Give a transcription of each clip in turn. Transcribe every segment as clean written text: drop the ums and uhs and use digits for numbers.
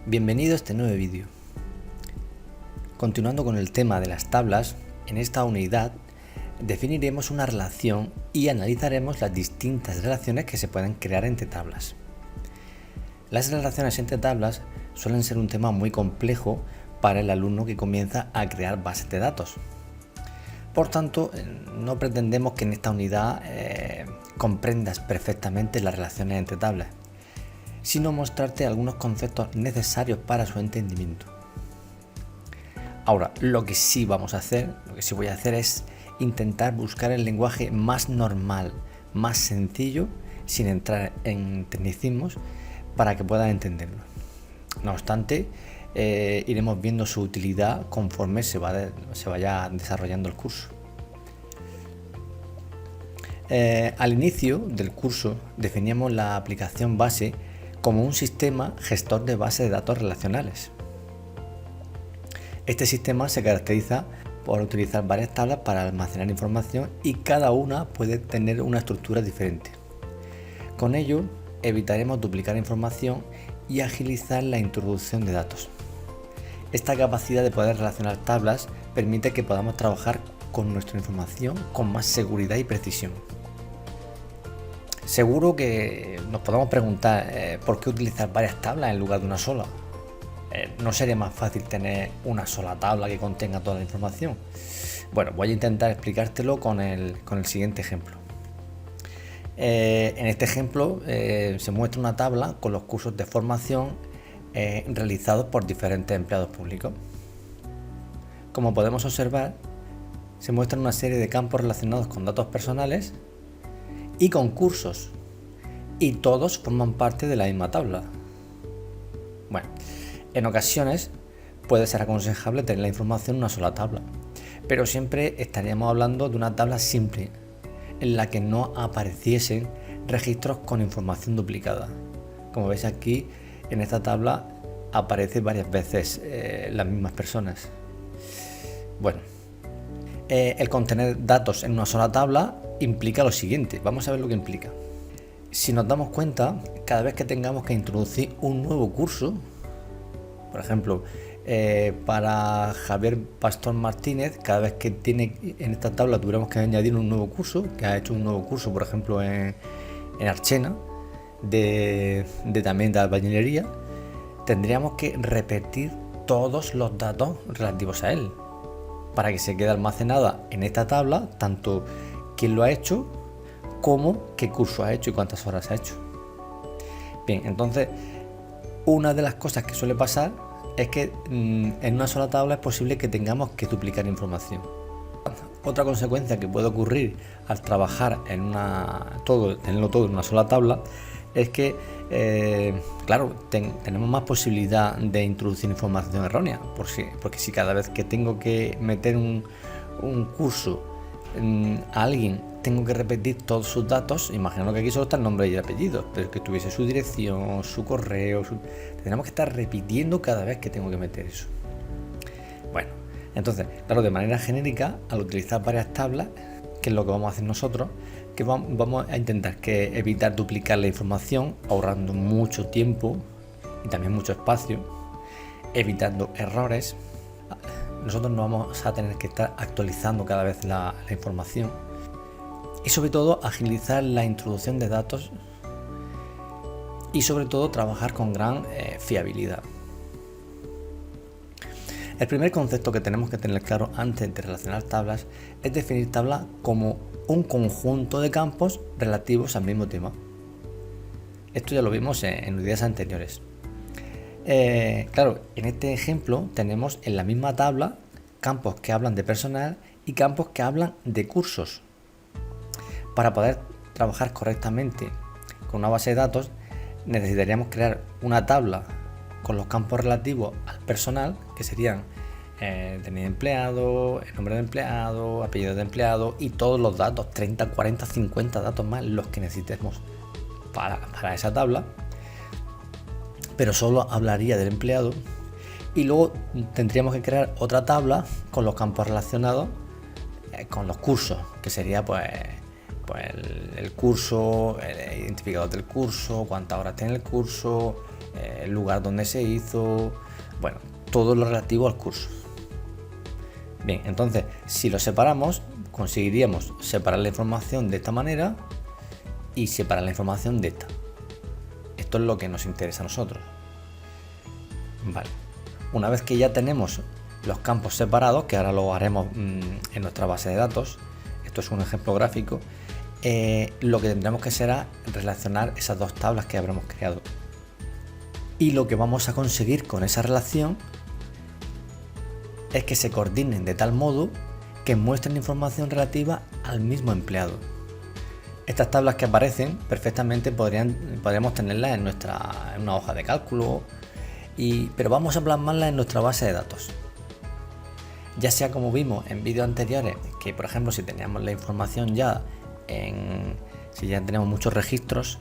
Bienvenido a este nuevo vídeo. Continuando con el tema de las tablas, en esta unidad definiremos una relación y analizaremos las distintas relaciones que se pueden crear entre tablas. Las relaciones entre tablas suelen ser un tema muy complejo para el alumno que comienza a crear bases de datos. Por tanto, no pretendemos que en esta unidad comprendas perfectamente las relaciones entre tablas, sino mostrarte algunos conceptos necesarios para su entendimiento. Ahora, lo que sí voy a hacer es intentar buscar el lenguaje más normal, más sencillo, sin entrar en tecnicismos, para que puedas entenderlo. No obstante, iremos viendo su utilidad conforme se vaya desarrollando el curso. Al inicio del curso definíamos la aplicación base como un sistema gestor de bases de datos relacionales. Este sistema se caracteriza por utilizar varias tablas para almacenar información y cada una puede tener una estructura diferente. Con ello evitaremos duplicar información y agilizar la introducción de datos. Esta capacidad de poder relacionar tablas permite que podamos trabajar con nuestra información con más seguridad y precisión. Seguro que nos podemos preguntar por qué utilizar varias tablas en lugar de una sola. ¿No sería más fácil tener una sola tabla que contenga toda la información? Bueno, voy a intentar explicártelo con el siguiente ejemplo. En este ejemplo se muestra una tabla con los cursos de formación realizados por diferentes empleados públicos. Como podemos observar, se muestra una serie de campos relacionados con datos personales y con cursos, y todos forman parte de la misma tabla. Bueno, en ocasiones puede ser aconsejable tener la información en una sola tabla, pero siempre estaríamos hablando de una tabla simple en la que no apareciesen registros con información duplicada. Como veis aquí, en esta tabla aparecen varias veces las mismas personas. Bueno, el contener datos en una sola tabla implica lo siguiente. Vamos a ver lo que implica. Si nos damos cuenta, cada vez que tengamos que introducir un nuevo curso, por ejemplo, para Javier Pastor Martínez, cada vez que en esta tabla tuviéramos que añadir un nuevo curso, que ha hecho un nuevo curso, por ejemplo, en Archena, también de albañilería, tendríamos que repetir todos los datos relativos a él, para que se quede almacenada en esta tabla, tanto quién lo ha hecho, como qué curso ha hecho y cuántas horas ha hecho. Bien, entonces, una de las cosas que suele pasar es que en una sola tabla es posible que tengamos que duplicar información. Otra consecuencia que puede ocurrir al trabajar tenerlo todo en una sola tabla es que, tenemos más posibilidad de introducir información errónea, porque si cada vez que tengo que meter un curso a alguien tengo que repetir todos sus datos, imaginando que aquí solo está el nombre y el apellido, pero que tuviese su dirección, su correo, tendremos que estar repitiendo cada vez que tengo que meter eso. Bueno, entonces, claro, de manera genérica, al utilizar varias tablas, que es lo que vamos a hacer nosotros, que vamos a intentar evitar duplicar la información, ahorrando mucho tiempo y también mucho espacio, evitando errores. Nosotros no vamos a tener que estar actualizando cada vez la información y sobre todo agilizar la introducción de datos y sobre todo trabajar con gran fiabilidad. El primer concepto que tenemos que tener claro antes de relacionar tablas es definir tablas como un conjunto de campos relativos al mismo tema. Esto ya lo vimos en unidades anteriores. En este ejemplo tenemos en la misma tabla campos que hablan de personal y campos que hablan de cursos. Para poder trabajar correctamente con una base de datos necesitaríamos crear una tabla con los campos relativos al personal, que serían DNI de empleado, el nombre de empleado, apellido de empleado y todos los datos, 30, 40, 50 datos más los que necesitemos para esa tabla, pero solo hablaría del empleado. Y luego tendríamos que crear otra tabla con los campos relacionados con los cursos, que sería el curso, el identificador del curso, cuántas horas tiene el curso, el lugar donde se hizo, bueno, todo lo relativo al curso. Bien, entonces si lo separamos, conseguiríamos separar la información de esta manera y separar la información de esta. Esto es lo que nos interesa a nosotros. Vale. Una vez que ya tenemos los campos separados, que ahora lo haremos en nuestra base de datos, esto es un ejemplo gráfico, lo que tendremos que será relacionar esas dos tablas que habremos creado. Y lo que vamos a conseguir con esa relación es que se coordinen de tal modo que muestren información relativa al mismo empleado. Estas tablas que aparecen perfectamente podríamos tenerlas en una hoja de cálculo, pero vamos a plasmarlas en nuestra base de datos. Ya sea como vimos en vídeos anteriores, que por ejemplo si teníamos la información si ya tenemos muchos registros,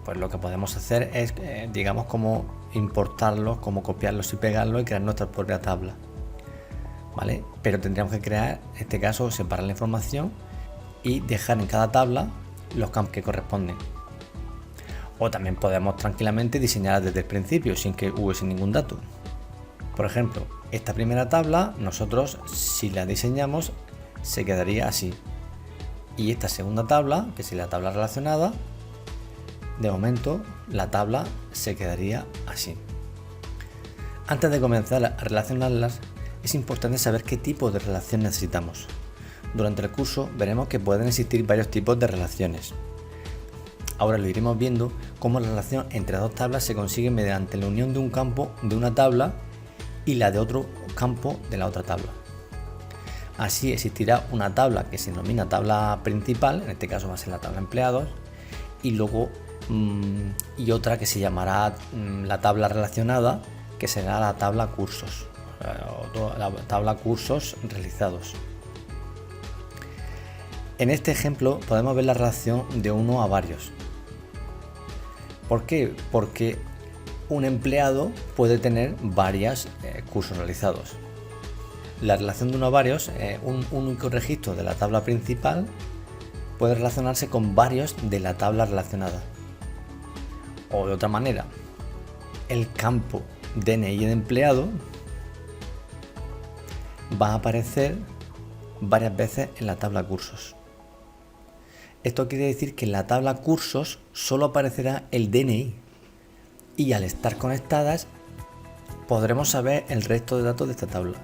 pues lo que podemos hacer es, digamos, como importarlos, como copiarlos y pegarlos y crear nuestra propia tabla. ¿Vale? Pero tendríamos que crear, en este caso, separar la información y dejar en cada tabla los campos que corresponden. O también podemos tranquilamente diseñarla desde el principio sin que hubiese ningún dato. Por ejemplo, esta primera tabla, nosotros si la diseñamos se quedaría así. Y esta segunda tabla, que sería la tabla relacionada, de momento la tabla se quedaría así. Antes de comenzar a relacionarlas, es importante saber qué tipo de relación necesitamos. Durante el curso veremos que pueden existir varios tipos de relaciones. Ahora lo iremos viendo cómo la relación entre dos tablas se consigue mediante la unión de un campo de una tabla y la de otro campo de la otra tabla. Así existirá una tabla que se denomina tabla principal, en este caso va a ser la tabla empleados, y luego otra que se llamará la tabla relacionada, que será la tabla cursos. La tabla cursos realizados. En este ejemplo podemos ver la relación de uno a varios. ¿Por qué? Porque un empleado puede tener varios cursos realizados. La relación de uno a varios, un único registro de la tabla principal puede relacionarse con varios de la tabla relacionada. O de otra manera, el campo DNI de empleado va a aparecer varias veces en la tabla cursos. Esto quiere decir que en la tabla cursos solo aparecerá el DNI y al estar conectadas podremos saber el resto de datos de esta tabla.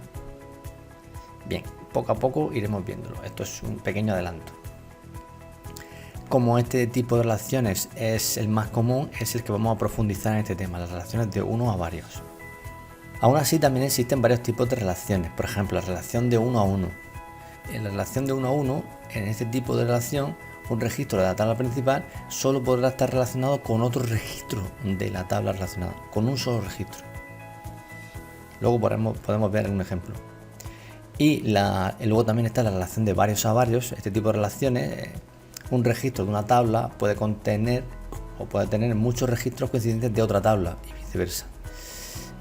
Bien, poco a poco iremos viéndolo. Esto es un pequeño adelanto. Como este tipo de relaciones es el más común, es el que vamos a profundizar en este tema, las relaciones de uno a varios. Aún así también existen varios tipos de relaciones, por ejemplo la relación de uno a uno. En la relación de uno a uno, en este tipo de relación, un registro de la tabla principal solo podrá estar relacionado con otro registro de la tabla relacionada, con un solo registro. Luego podemos ver un ejemplo. Y luego también está la relación de varios a varios. Este tipo de relaciones, un registro de una tabla puede contener o puede tener muchos registros coincidentes de otra tabla y viceversa.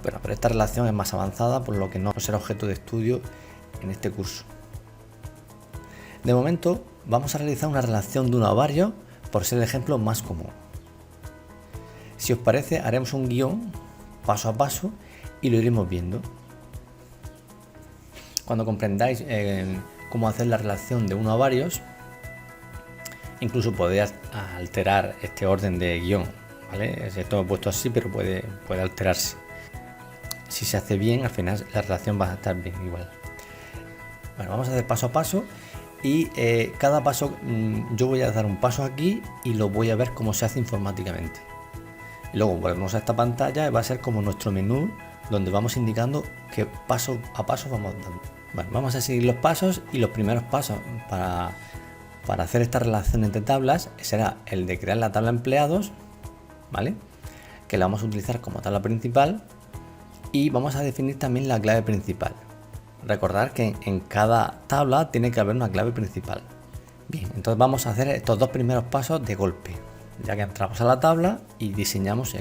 Bueno, pero esta relación es más avanzada, por lo que no será objeto de estudio en este curso. De momento vamos a realizar una relación de uno a varios por ser el ejemplo más común. Si os parece, haremos un guión paso a paso y lo iremos viendo. Cuando comprendáis cómo hacer la relación de uno a varios, incluso podéis alterar este orden de guión, ¿vale? Esto he puesto así, pero puede alterarse. Si se hace bien, al final la relación va a estar bien igual. Bueno, vamos a hacer paso a paso y cada paso yo voy a dar un paso aquí y lo voy a ver cómo se hace informáticamente. Y luego volvemos a esta pantalla y va a ser como nuestro menú donde vamos indicando qué paso a paso vamos dando. Bueno, vamos a seguir los pasos y los primeros pasos para hacer esta relación entre tablas será el de crear la tabla empleados, ¿vale? Que la vamos a utilizar como tabla principal. Y vamos a definir también la clave principal. Recordad que en cada tabla tiene que haber una clave principal. Bien, entonces vamos a hacer estos dos primeros pasos de golpe. Ya que entramos a la tabla y diseñamos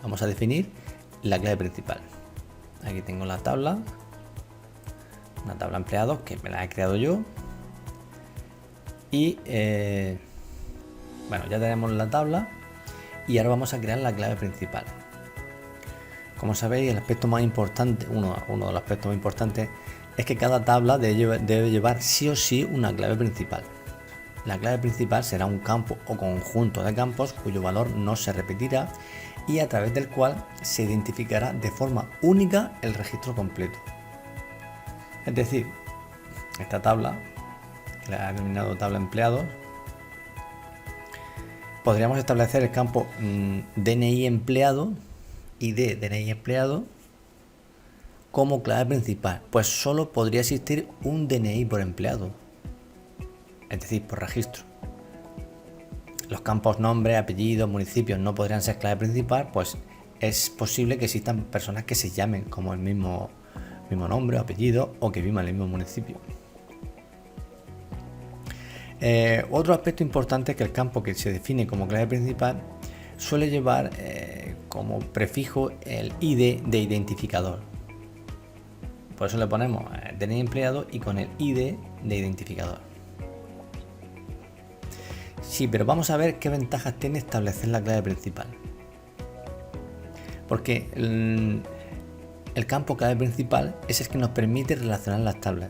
vamos a definir la clave principal. Aquí tengo la tabla, una tabla empleados que me la he creado yo. Y bueno, ya tenemos la tabla. Y ahora vamos a crear la clave principal. Como sabéis, el aspecto más importante, uno de los aspectos más importantes, es que cada tabla debe llevar sí o sí una clave principal. La clave principal será un campo o conjunto de campos cuyo valor no se repetirá y a través del cual se identificará de forma única el registro completo. Es decir, esta tabla, que la he denominado tabla empleados, podríamos establecer el campo DNI empleado, ID DNI empleado, como clave principal, pues solo podría existir un DNI por empleado, es decir, por registro. Los campos nombre, apellido, municipios no podrían ser clave principal, pues es posible que existan personas que se llamen como el mismo nombre o apellido o que vivan en el mismo municipio. Otro aspecto importante es que el campo que se define como clave principal suele llevar como prefijo el ID de identificador. Por eso le ponemos DNI empleado y con el ID de identificador. Sí, pero vamos a ver qué ventajas tiene establecer la clave principal. Porque el campo clave principal es el que nos permite relacionar las tablas.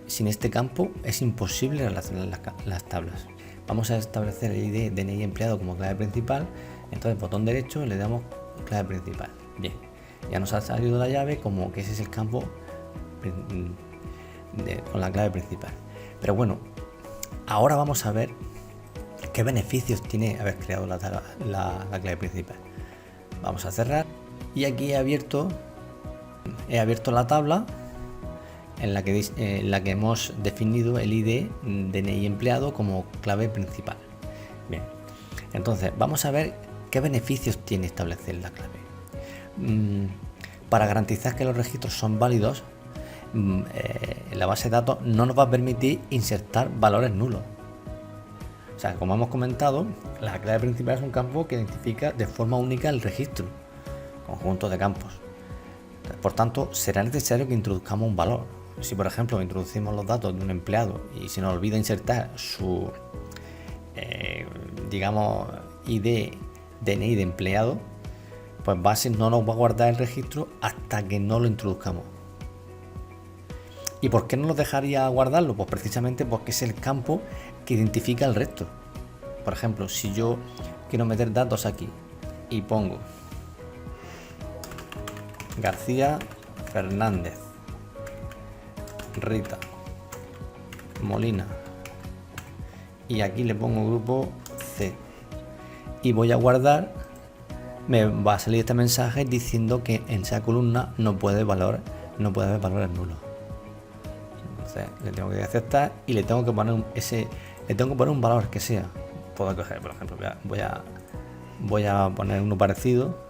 Sin este campo es imposible relacionar las tablas. Vamos a establecer el ID DNI empleado como clave principal. Entonces, botón derecho, le damos clave principal. Bien, ya nos ha salido la llave como que ese es el campo con la clave principal. Pero bueno, ahora vamos a ver qué beneficios tiene haber creado la clave principal. Vamos a cerrar y aquí he abierto la tabla en la que hemos definido el ID DNI empleado como clave principal. Bien, entonces vamos a ver qué beneficios tiene establecer la clave. Para garantizar que los registros son válidos, la base de datos no nos va a permitir insertar valores nulos. O sea, como hemos comentado, la clave principal es un campo que identifica de forma única el registro, conjunto de campos. Por tanto, será necesario que introduzcamos un valor. Si, por ejemplo, introducimos los datos de un empleado y se nos olvida insertar su, ID DNI de empleado, pues base no nos va a guardar el registro hasta que no lo introduzcamos. ¿Y por qué no nos dejaría guardarlo? Pues precisamente porque es el campo que identifica el resto. Por ejemplo, si yo quiero meter datos aquí y pongo García Fernández, Rita Molina y aquí le pongo grupo C y voy a guardar, me va a salir este mensaje diciendo que en esa columna no puede haber valores nulos. Entonces le tengo que aceptar y le tengo que poner un valor que sea. Puedo coger, por ejemplo, voy a poner uno parecido,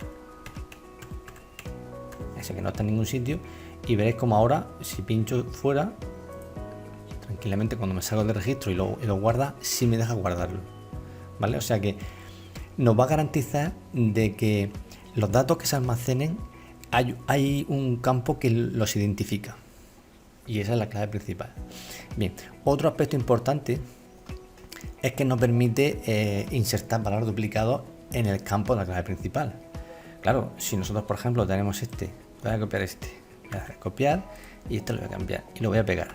ese que no está en ningún sitio, y veréis como ahora, si pincho fuera, tranquilamente cuando me salgo del registro y lo guarda, sí me deja guardarlo, ¿vale? O sea que nos va a garantizar de que los datos que se almacenen hay un campo que los identifica, y esa es la clave principal. Bien, otro aspecto importante es que nos permite insertar valores duplicados en el campo de la clave principal. Claro, si nosotros, por ejemplo, tenemos voy a copiar voy a hacer copiar y lo voy a cambiar y lo voy a pegar.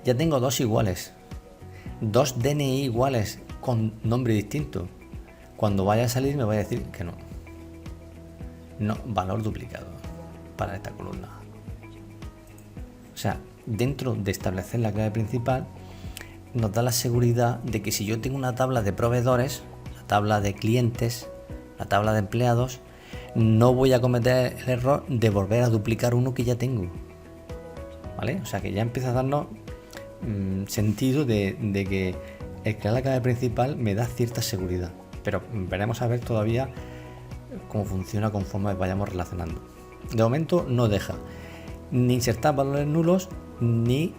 Ya tengo dos iguales, dos DNI iguales con nombre distinto. Cuando vaya a salir me va a decir que no, valor duplicado para esta columna. O sea, dentro de establecer la clave principal nos da la seguridad de que si yo tengo una tabla de proveedores, la tabla de clientes, la tabla de empleados, no voy a cometer el error de volver a duplicar uno que ya tengo, ¿vale? O sea que ya empieza a darnos sentido de que el crear la clave principal me da cierta seguridad, pero veremos a ver todavía cómo funciona conforme vayamos relacionando. De momento no deja ni insertar valores nulos ni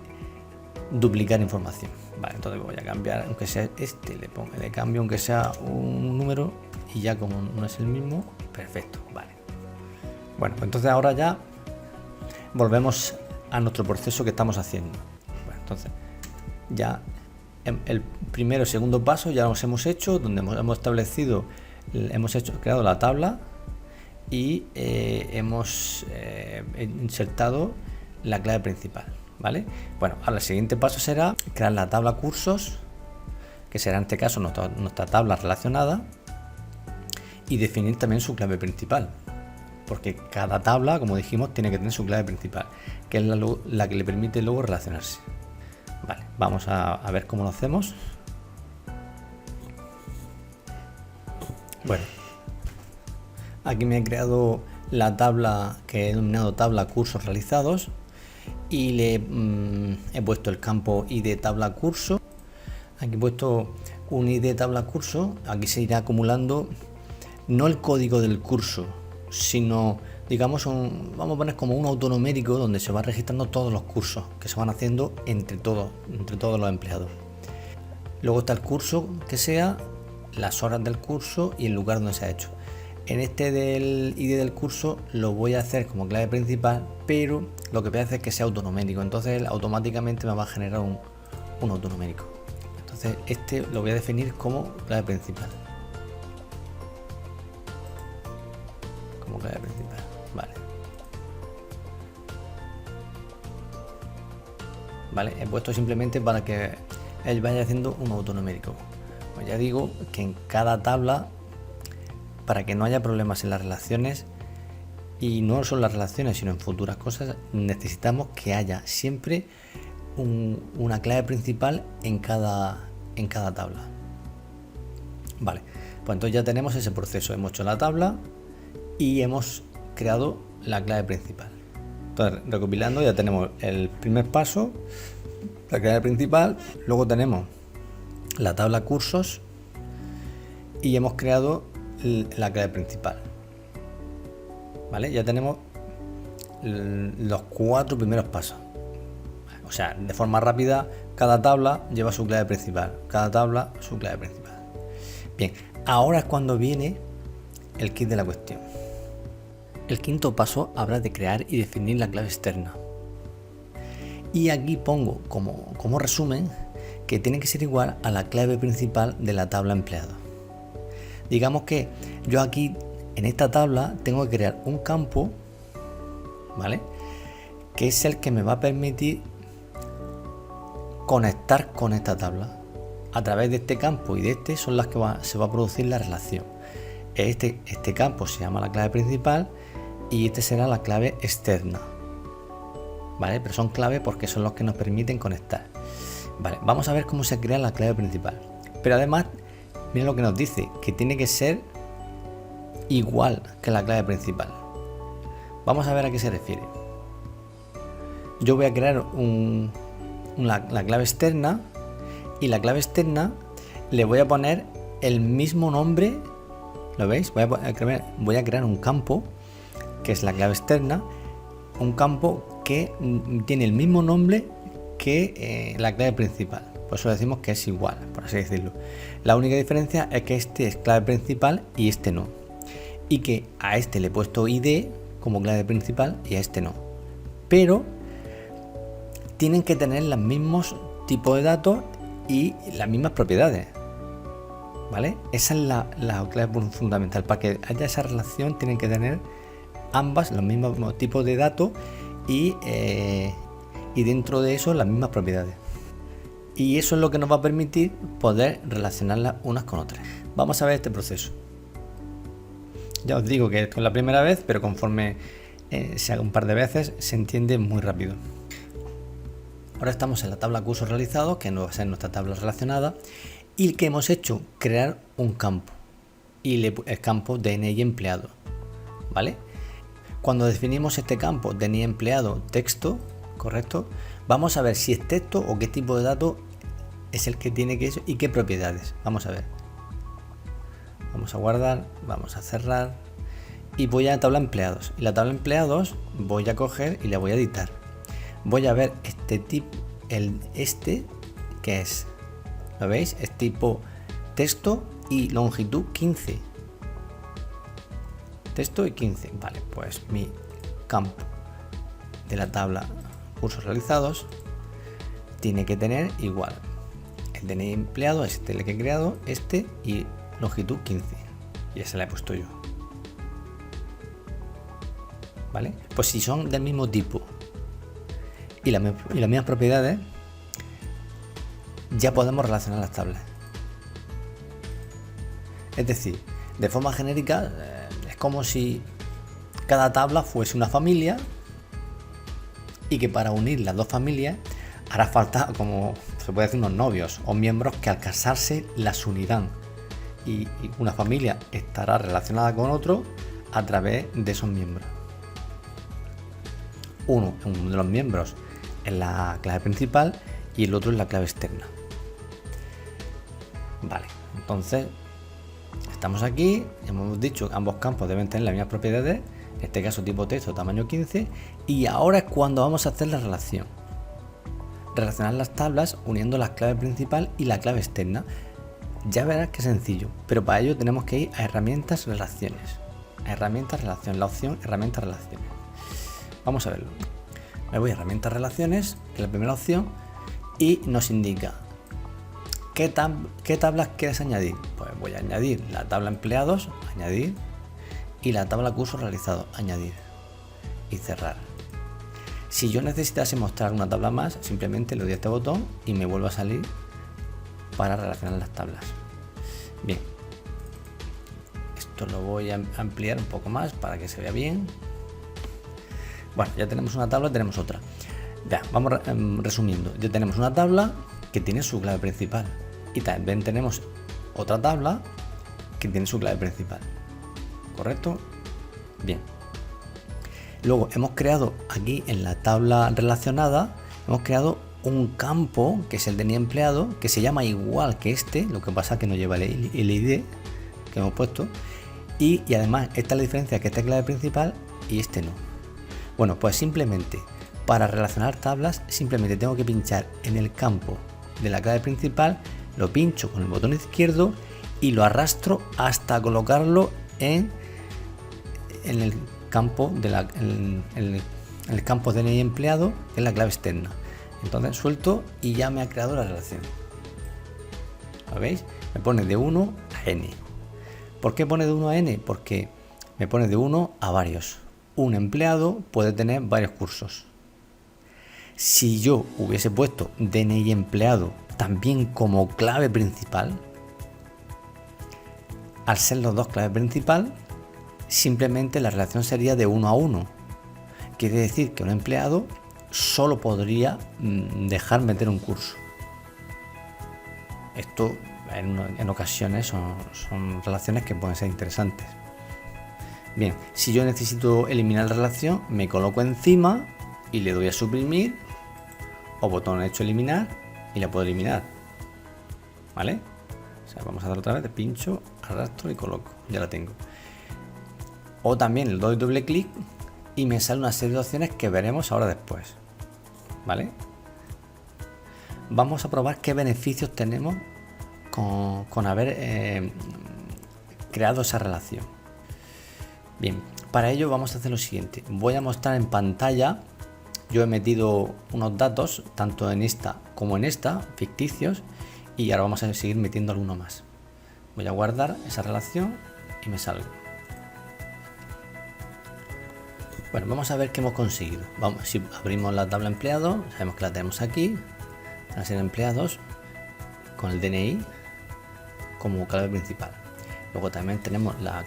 duplicar información. Vale, entonces voy a cambiar, aunque sea le cambio aunque sea un número y ya como no es el mismo, perfecto, vale. Bueno, pues entonces ahora ya volvemos a nuestro proceso que estamos haciendo. Bueno, entonces ya el primero y segundo paso ya los hemos hecho, donde hemos establecido hemos creado la tabla y hemos insertado la clave principal, ¿vale? Bueno, ahora el siguiente paso será crear la tabla cursos, que será en este caso nuestra tabla relacionada, y definir también su clave principal, porque cada tabla, como dijimos, tiene que tener su clave principal, que es la que le permite luego relacionarse. Vale, vamos a ver cómo lo hacemos. Bueno, aquí me he creado la tabla que he denominado tabla cursos realizados y le he puesto el campo ID tabla curso. Aquí he puesto un ID tabla curso. Aquí se irá acumulando no el código del curso, sino, digamos, vamos a poner como un autonomérico donde se va registrando todos los cursos que se van haciendo entre todos los empleados. Luego está el curso que sea, las horas del curso y el lugar donde se ha hecho. En este del ID del curso lo voy a hacer como clave principal, pero lo que voy a hacer es que sea autonomérico, entonces él automáticamente me va a generar un autonomérico. Entonces este lo voy a definir como clave principal. Como clave principal, vale. Vale, he puesto simplemente para que él vaya haciendo un autonomérico. Pues ya digo que en cada tabla, para que no haya problemas en las relaciones, y no solo las relaciones sino en futuras cosas, necesitamos que haya siempre una clave principal en cada tabla. Vale, pues entonces ya tenemos ese proceso, hemos hecho la tabla y hemos creado la clave principal. Entonces, recopilando, ya tenemos el primer paso, la clave principal, luego tenemos la tabla cursos y hemos creado la clave principal. Vale, ya tenemos los 4 primeros pasos. O sea, de forma rápida, cada tabla lleva su clave principal, cada tabla su clave principal. Bien, ahora es cuando viene el kit de la cuestión. El quinto paso habla de crear y definir la clave externa. Y aquí pongo como resumen que tiene que ser igual a la clave principal de la tabla empleado. Digamos que yo aquí en esta tabla tengo que crear un campo, ¿vale? Que es el que me va a permitir conectar con esta tabla. A través de este campo y de este son las que se va a producir la relación. Este campo se llama la clave principal y este será la clave externa, ¿vale? Pero son claves porque son los que nos permiten conectar. Vale, vamos a ver cómo se crea la clave principal. Pero además, miren lo que nos dice, que tiene que ser igual que la clave principal. Vamos a ver a qué se refiere. Yo voy a crear la clave externa y la clave externa le voy a poner el mismo nombre. ¿Lo veis? Voy a crear un campo que es la clave externa, un campo que tiene el mismo nombre que la clave principal. Por eso decimos que es igual, por así decirlo. La única diferencia es que este es clave principal y este no. Y que a este le he puesto ID como clave principal y a este no. Pero tienen que tener los mismos tipos de datos y las mismas propiedades. ¿Vale? Esa es la clave fundamental. Para que haya esa relación tienen que tener ambas los mismos tipos de datos y dentro de eso las mismas propiedades. Y eso es lo que nos va a permitir poder relacionarlas unas con otras. Vamos a ver este proceso. Ya os digo que esto es la primera vez, pero conforme se haga un par de veces se entiende muy rápido. Ahora estamos en la tabla cursos realizados, que no va a ser nuestra tabla relacionada, y que hemos hecho crear un campo y el campo DNI empleado, ¿vale? Cuando definimos este campo DNI empleado texto, correcto, vamos a ver si es texto o qué tipo de dato es el que tiene que eso y qué propiedades. Vamos a ver. Vamos a guardar, vamos a cerrar y voy a la tabla empleados. Y la tabla empleados voy a coger y la voy a editar. Voy a ver este tipo, que es, ¿lo veis? Es tipo texto y longitud 15. Texto y 15. Vale, pues mi campo de la tabla cursos realizados tiene que tener igual el DNI empleado, este el que he creado, y longitud 15. y esa la he puesto yo. ¿Vale? Pues si son del mismo tipo y las mismas propiedades, ya podemos relacionar las tablas. Es decir, de forma genérica, es como si cada tabla fuese una familia y que para unir las dos familias hará falta, como se puede decir, unos novios o miembros que al casarse las unirán, y una familia estará relacionada con otro a través de esos miembros. Uno de los miembros es la clave principal y el otro es la clave externa. Vale, entonces estamos aquí, hemos dicho que ambos campos deben tener las mismas propiedades, en este caso tipo texto tamaño 15, y ahora es cuando vamos a hacer la relación. Relacionar las tablas uniendo la clave principal y la clave externa. Ya verás que sencillo, pero para ello tenemos que ir a herramientas relaciones. A herramientas relación, la opción herramientas relaciones. Vamos a verlo. Me voy a herramientas relaciones, que es la primera opción, y nos indica qué tablas quieres añadir. Pues voy a añadir la tabla empleados, añadir, y la tabla cursos realizados, añadir y cerrar. Si yo necesitase mostrar una tabla más, simplemente le doy a este botón y me vuelve a salir para relacionar las tablas. Bien, esto lo voy a ampliar un poco más para que se vea bien. Bueno, ya tenemos una tabla, tenemos otra. Ya, vamos resumiendo. Ya tenemos una tabla que tiene su clave principal y también tenemos otra tabla que tiene su clave principal. ¿Correcto? Bien. Luego hemos creado aquí en la tabla relacionada, hemos creado un campo que es el DNI empleado, que se llama igual que este, lo que pasa es que no lleva el ID que hemos puesto, y además esta es la diferencia, que esta es clave principal y este no. Bueno, pues simplemente para relacionar tablas, simplemente tengo que pinchar en el campo de la clave principal, lo pincho con el botón izquierdo y lo arrastro hasta colocarlo en el campo en el campo DNI empleado, que es la clave externa. Entonces suelto y ya me ha creado la relación. ¿Lo veis? Me pone de 1 a n. ¿Por qué pone de 1 a n? Porque me pone de 1 a varios. Un empleado puede tener varios cursos. Si yo hubiese puesto DNI empleado también como clave principal, al ser los dos clave principal, simplemente la relación sería de 1 a 1. Quiere decir que un empleado solo podría dejar meter un curso. Esto en ocasiones son relaciones que pueden ser interesantes. Bien, si yo necesito eliminar la relación, me coloco encima y le doy a suprimir o botón hecho eliminar y la puedo eliminar. ¿Vale? O sea, vamos a dar otra vez, pincho, arrastro y coloco. Ya la tengo. O también le doy doble clic y me sale una serie de opciones que veremos ahora después. ¿Vale? Vamos a probar qué beneficios tenemos con haber creado esa relación. Bien, para ello vamos a hacer lo siguiente. Voy a mostrar en pantalla. Yo he metido unos datos, tanto en esta como en esta, ficticios, y ahora vamos a seguir metiendo alguno más. Voy a guardar esa relación y me salgo. Bueno, vamos a ver qué hemos conseguido. Vamos, si abrimos la tabla empleado, sabemos que la tenemos aquí, van a ser empleados con el DNI como clave principal. Luego también tenemos la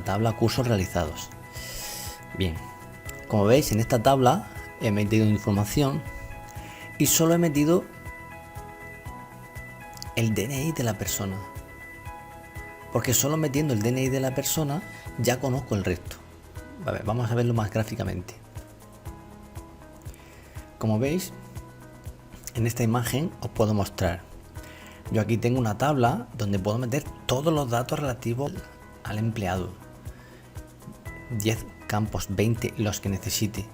tabla cursos realizados. Bien, como veis en esta tabla he metido información y solo he metido el DNI de la persona, porque solo metiendo el DNI de la persona ya conozco el resto. A ver, vamos a verlo más gráficamente. Como veis, en esta imagen os puedo mostrar. Yo aquí tengo una tabla donde puedo meter todos los datos relativos al empleado. 10 campos, 20 los que necesite.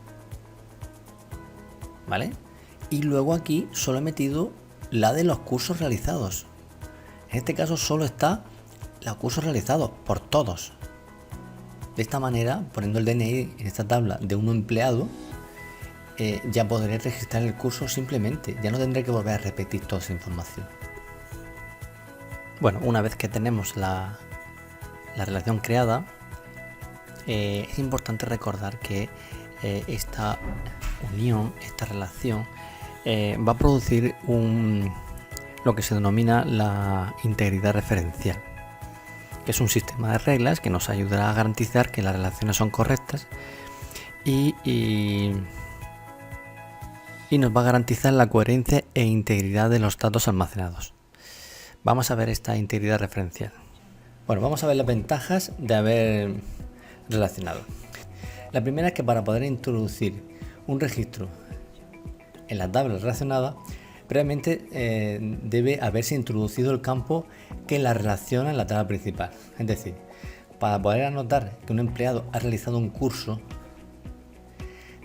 ¿Vale? Y luego aquí solo he metido la de los cursos realizados. En este caso solo está los cursos realizados por todos. De esta manera, poniendo el DNI en esta tabla de un empleado, ya podré registrar el curso simplemente. Ya no tendré que volver a repetir toda esa información. Bueno, una vez que tenemos la la relación creada, es importante recordar que esta unión, esta relación, va a producir lo que se denomina la integridad referencial, que es un sistema de reglas que nos ayudará a garantizar que las relaciones son correctas y nos va a garantizar la coherencia e integridad de los datos almacenados. Vamos a ver esta integridad referencial. Bueno, vamos a ver las ventajas de haber relacionado. La primera es que para poder introducir un registro en la tabla relacionada, previamente debe haberse introducido el campo que la relaciona en la tabla principal. Es decir, para poder anotar que un empleado ha realizado un curso,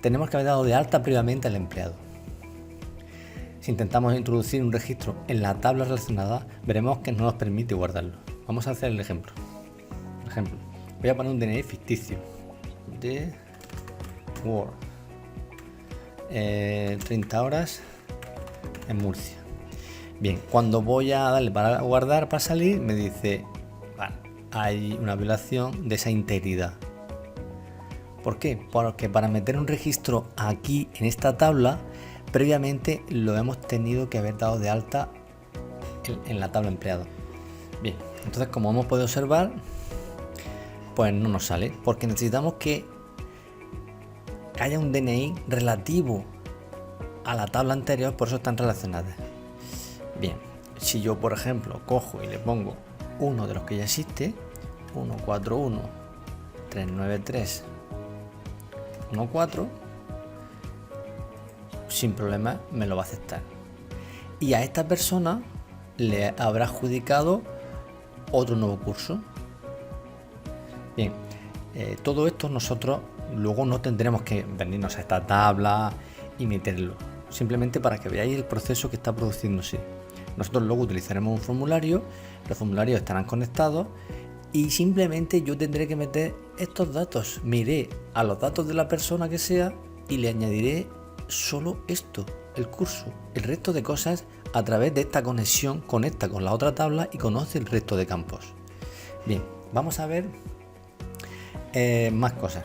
tenemos que haber dado de alta previamente al empleado. Si intentamos introducir un registro en la tabla relacionada, veremos que no nos permite guardarlo. Vamos a hacer el ejemplo. Voy a poner un DNI ficticio de Word. 30 horas en Murcia. Bien, cuando voy a darle para guardar, para salir, me dice, vale, hay una violación de esa integridad. ¿Por qué? Porque para meter un registro aquí en esta tabla, previamente lo hemos tenido que haber dado de alta en la tabla empleado. Bien, entonces como hemos podido observar, pues no nos sale, porque necesitamos que haya un DNI relativo a la tabla anterior, por eso están relacionadas. Bien, si yo por ejemplo cojo y le pongo uno de los que ya existe, 141 393 14, sin problema me lo va a aceptar. Y a esta persona le habrá adjudicado otro nuevo curso. Bien, todo esto nosotros luego no tendremos que venirnos a esta tabla y meterlo, simplemente para que veáis el proceso que está produciéndose. Nosotros luego utilizaremos un formulario, los formularios estarán conectados y simplemente yo tendré que meter estos datos. Me iré a los datos de la persona que sea y le añadiré solo esto, el curso. El resto de cosas a través de esta conexión conecta con la otra tabla y conoce el resto de campos. Bien, vamos a ver más cosas.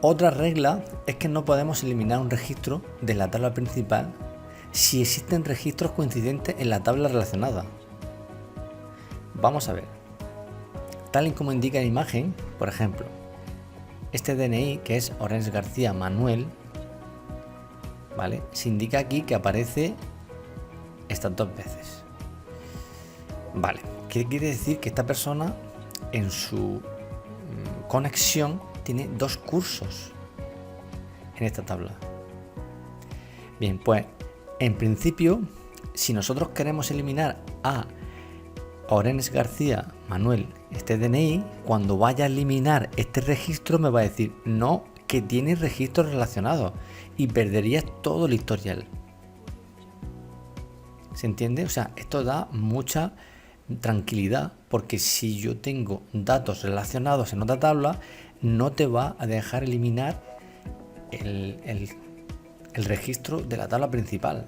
Otra regla es que no podemos eliminar un registro de la tabla principal si existen registros coincidentes en la tabla relacionada. Vamos a ver. Tal y como indica la imagen, por ejemplo, este DNI que es Orense García Manuel, ¿vale? Se indica aquí que aparece estas dos veces. Vale, ¿qué quiere decir? Que esta persona en su conexión tiene dos cursos en esta tabla. Bien, pues en principio, si nosotros queremos eliminar a Orense García Manuel este DNI, cuando vaya a eliminar este registro me va a decir no, que tiene registros relacionados y perderías todo el historial. ¿Se entiende? O sea, esto da mucha tranquilidad, porque si yo tengo datos relacionados en otra tabla, no te va a dejar eliminar el registro de la tabla principal.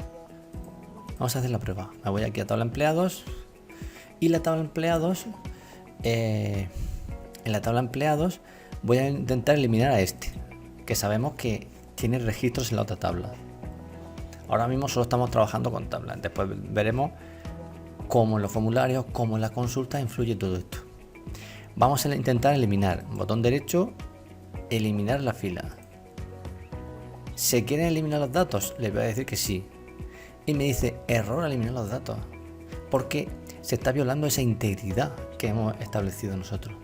Vamos a hacer la prueba. Me voy aquí a tabla empleados y la tabla empleados, en la tabla empleados voy a intentar eliminar a este, que sabemos que tiene registros en la otra tabla. Ahora mismo solo estamos trabajando con tablas. Después veremos cómo en los formularios, cómo en las consultas influye todo esto. Vamos a intentar eliminar. Botón derecho, eliminar la fila. ¿Se quieren eliminar los datos? Le voy a decir que sí. Y me dice error al eliminar los datos, porque se está violando esa integridad que hemos establecido nosotros.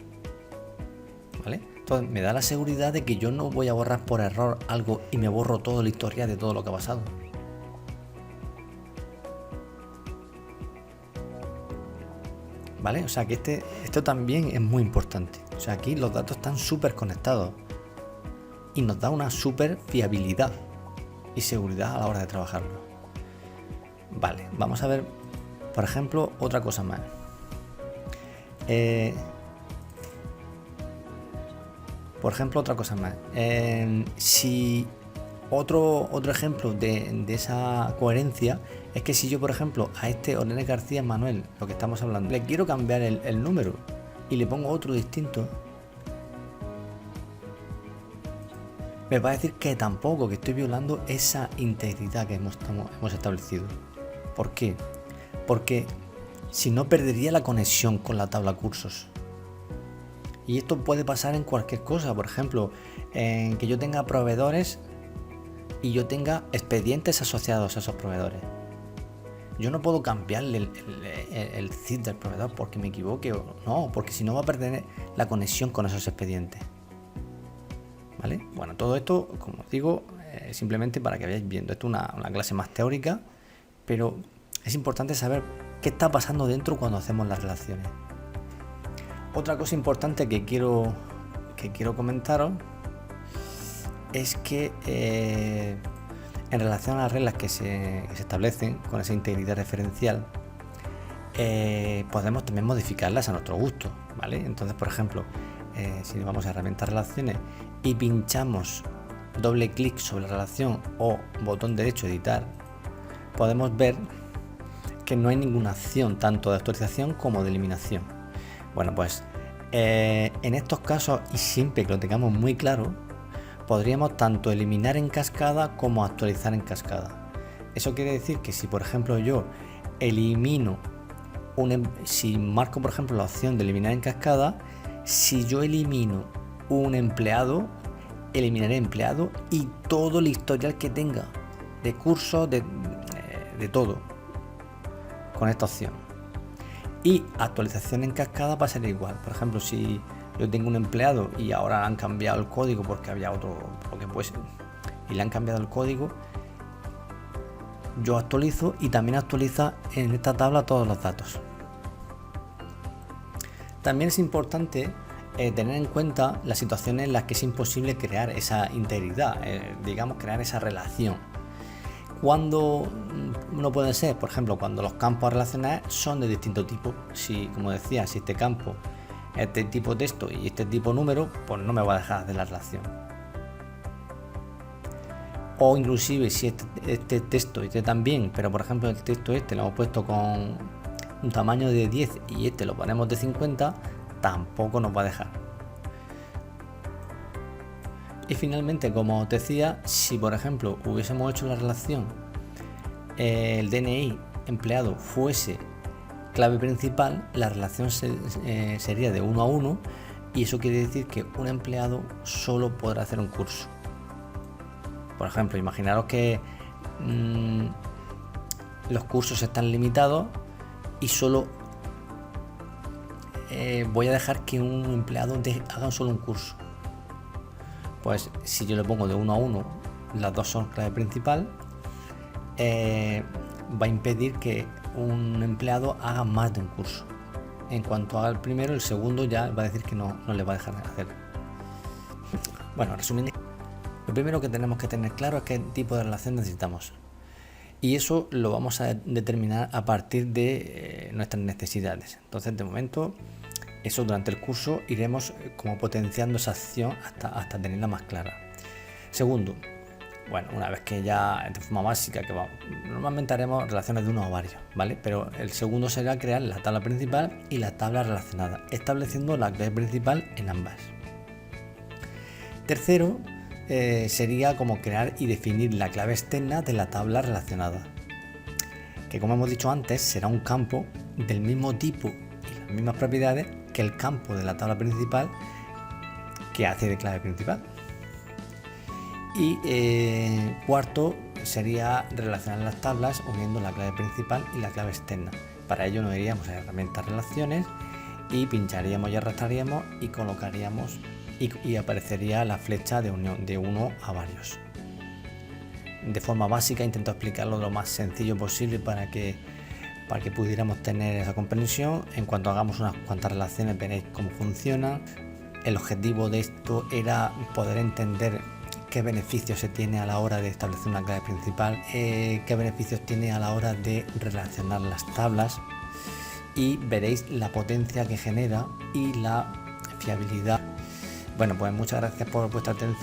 ¿Vale? Entonces me da la seguridad de que yo no voy a borrar por error algo y me borro todo la historia de todo lo que ha pasado. ¿Vale? O sea que esto también es muy importante. O sea, aquí los datos están súper conectados y nos da una súper fiabilidad y seguridad a la hora de trabajarlo. Vale, vamos a ver, por ejemplo, otra cosa más. Si otro ejemplo de esa coherencia es que si yo, por ejemplo, a este Orense García Manuel, lo que estamos hablando, le quiero cambiar el número y le pongo otro distinto, me va a decir que tampoco, que estoy violando esa integridad que hemos establecido. ¿Por qué? Porque si no, perdería la conexión con la tabla cursos. Y esto puede pasar en cualquier cosa, por ejemplo, en que yo tenga proveedores y yo tenga expedientes asociados a esos proveedores. Yo no puedo cambiarle el CID del proveedor porque me equivoque o no, porque si no va a perder la conexión con esos expedientes. ¿Vale? Bueno, todo esto, como os digo, simplemente para que vayáis viendo. Esto es una clase más teórica, pero es importante saber qué está pasando dentro cuando hacemos las relaciones. Otra cosa importante que quiero comentaros es que en relación a las reglas que se establecen con esa integridad referencial, podemos también modificarlas a nuestro gusto, ¿vale? Entonces, por ejemplo, si vamos a herramientas relaciones y pinchamos doble clic sobre la relación o botón derecho editar, podemos ver que no hay ninguna acción tanto de actualización como de eliminación. Bueno, pues en estos casos, y siempre que lo tengamos muy claro, podríamos tanto eliminar en cascada como actualizar en cascada. Eso quiere decir que si, por ejemplo, yo elimino si marco, por ejemplo, la opción de eliminar en cascada, si yo elimino un empleado, eliminaré empleado y todo el historial que tenga de cursos, de todo, con esta opción. Y actualización en cascada pasaría igual. Por ejemplo, si yo tengo un empleado y ahora han cambiado el código porque había otro, lo que fuese, y le han cambiado el código, yo actualizo y también actualiza en esta tabla todos los datos. También es importante tener en cuenta las situaciones en las que es imposible crear esa integridad, digamos, crear esa relación. Cuando no puede ser, por ejemplo, cuando los campos a relacionar son de distinto tipo. Si, como decía, si este campo es de tipo texto y este tipo número, pues no me va a dejar de la relación. O inclusive si este texto este también, pero por ejemplo el texto este lo hemos puesto con un tamaño de 10 y este lo ponemos de 50, tampoco nos va a dejar. Y finalmente, como os decía, si por ejemplo hubiésemos hecho la relación, el DNI empleado fuese clave principal, la relación sería de 1 a 1 y eso quiere decir que un empleado solo podrá hacer un curso. Por ejemplo, imaginaros que los cursos están limitados y solo voy a dejar que un empleado haga solo un curso. Pues si yo le pongo de 1 a 1, las dos son clave principal, va a impedir que un empleado haga más de un curso. En cuanto haga el primero, el segundo ya va a decir que no le va a dejar de hacer. Bueno, resumiendo, lo primero que tenemos que tener claro es qué tipo de relación necesitamos. Y eso lo vamos a determinar a partir de nuestras necesidades. Entonces, de momento, eso durante el curso iremos como potenciando esa acción hasta tenerla más clara. Segundo, bueno, una vez que ya de forma básica, normalmente haremos relaciones de uno o varios, ¿vale? Pero el segundo será crear la tabla principal y la tabla relacionada, estableciendo la clave principal en ambas. Tercero, sería como crear y definir la clave externa de la tabla relacionada, que como hemos dicho antes será un campo del mismo tipo y las mismas propiedades que el campo de la tabla principal que hace de clave principal. Y cuarto sería relacionar las tablas uniendo la clave principal y la clave externa. Para ello nos iríamos a herramientas relaciones y pincharíamos y arrastraríamos y colocaríamos y aparecería la flecha de unión de uno a varios. De forma básica intento explicarlo lo más sencillo posible para que pudiéramos tener esa comprensión. En cuanto hagamos unas cuantas relaciones veréis cómo funciona. El objetivo de esto era poder entender qué beneficios se tiene a la hora de establecer una clave principal, qué beneficios tiene a la hora de relacionar las tablas, y veréis la potencia que genera y la fiabilidad. Bueno, pues muchas gracias por vuestra atención.